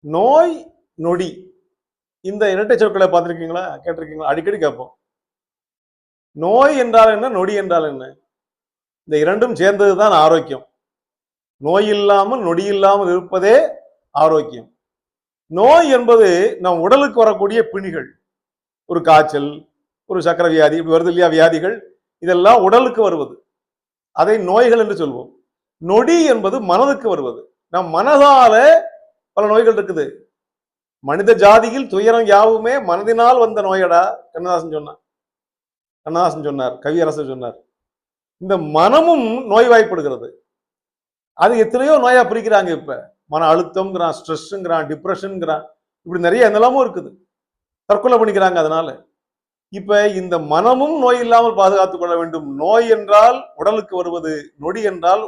நோய், நொடி இந்த இரட்டை சொற்களை பார்த்திருக்கீங்களா? கேட்டிருக்கீங்களா? அடிக்கடி கேட்போம். நோய் என்றால் என்ன? நொடி என்றால் என்ன? இந்த இரண்டும் சேர்ந்ததுதான் ஆரோக்கியம். நோய் இல்லாமல், நொடி இல்லாமல் இருப்பதே ஆரோக்கியம். நோய் என்பது நம் உடலுக்கு வரக்கூடிய பிணிகள். ஒரு காய்ச்சல், ஒரு சக்கரை வியாதி, இப்படி வருது இல்லையா வியாதிகள், இதெல்லாம் உடலுக்கு வருவது. அதை நோய்கள் என்று சொல்வோம். நொடி என்பது மனதுக்கு வருவது. நம் மனதால பல நோய்கள் இருக்குது. மனித ஜாதியில் துயரம் யாவுமே மனதினால் வந்த நோயடா கண்ணதாசன் சொன்னார். கண்ணதாசன் சொன்னார், கவியரசர் சொன்னார். இந்த மனமும் நோய்வாய்ப்படுகிறது. அது எத்தனையோ நோயா பிரிக்கிறாங்க. இப்ப மன அழுத்தம்ங்கிறான், ஸ்ட்ரெஸ்ங்கிறான், டிப்ரெஷன்ங்கிறான், இப்படி நிறைய என்னெல்லாமோ இருக்குது. தற்கொலை பண்ணிக்கிறாங்க. அதனால இப்ப இந்த மனமும் நோய் இல்லாமல் பாதுகாத்துக் கொள்ள வேண்டும். நோய் என்றால் உடலுக்கு வருவது, நொடி என்றால்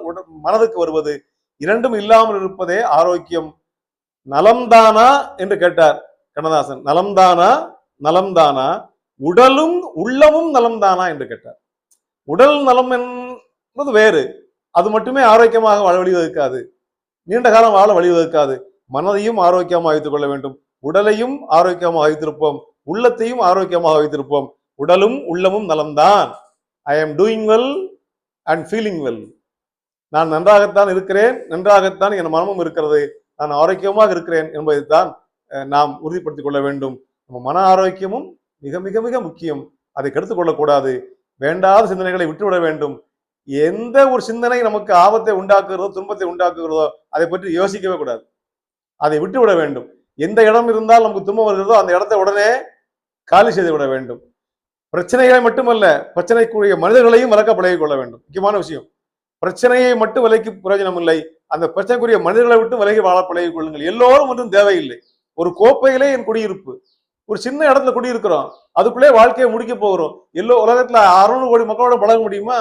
மனதுக்கு வருவது, இரண்டும் இல்லாமல் இருப்பதே ஆரோக்கியம். நலம்தானா என்று கேட்டார் கண்ணதாசன். நலம்தானா, நலம்தானா, உடலும் உள்ளமும் நலம்தானா என்று கேட்டார். உடல் நலம் என்பது வேறு, அது மட்டுமே ஆரோக்கியமாக வாழ வழிவகுக்காது, நீண்ட காலம் வாழ வழிவகுக்காது. மனதையும் ஆரோக்கியமாக வைத்துக் கொள்ள வேண்டும். உடலையும் ஆரோக்கியமாக வைத்திருப்போம், உள்ளத்தையும் ஆரோக்கியமாக வைத்திருப்போம். உடலும் உள்ளமும் நலம்தான். I am doing well and feeling well. நான் நன்றாகத்தான் இருக்கிறேன், நன்றாகத்தான் என் மனமும் இருக்கிறது, நான் ஆரோக்கியமாக இருக்கிறேன் என்பதைத்தான் நாம் உறுதிப்படுத்திக் கொள்ள வேண்டும். நம்ம மன ஆரோக்கியமும் மிக மிக மிக முக்கியம். அதை கெடுத்துக் கொள்ளக்கூடாது. வேண்டாத சிந்தனைகளை விட்டுவிட வேண்டும். எந்த ஒரு சிந்தனை நமக்கு ஆபத்தை உண்டாக்குகிறதோ, துன்பத்தை உண்டாக்குகிறதோ, அதை பற்றி யோசிக்கவே கூடாது. அதை விட்டுவிட வேண்டும். எந்த இடம் இருந்தால் நமக்கு துன்பம் வருகிறதோ அந்த இடத்தை உடனே காலி செய்து விட வேண்டும். பிரச்சனைகளை மட்டுமல்ல, பிரச்சனைக்குரிய மனிதர்களையும் விலக்க பழகிக் கொள்ள வேண்டும். முக்கியமான விஷயம். பிரச்சனையை மட்டும் விலைக்கு பிரயோஜனம் இல்லை, அந்த பிரச்சனைக்குரிய மனிதர்களை விட்டு விலகி வாழ பழகிக் கொள்ளுங்கள். எல்லோரும் ஒன்றும் தேவையில்லை. ஒரு கோப்பையிலே என் குடியிருப்பு. ஒரு சின்ன இடத்துல குடியிருக்கிறோம், அதுக்குள்ளே வாழ்க்கையை முடிக்க போகிறோம். உலகத்துல 600 கோடி மக்களோட பழக முடியுமா?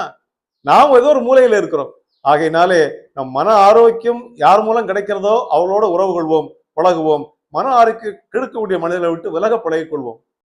நாம் ஏதோ ஒரு மூலையில இருக்கிறோம். ஆகையினாலே நம் மன ஆரோக்கியம் யார் மூலம் கிடைக்கிறதோ அவளோட உறவு கொள்வோம், பழகுவோம். மன ஆரோக்கியம் கெடுக்கக்கூடிய மனிதர்களை விட்டு விலக பழகிக் கொள்வோம்.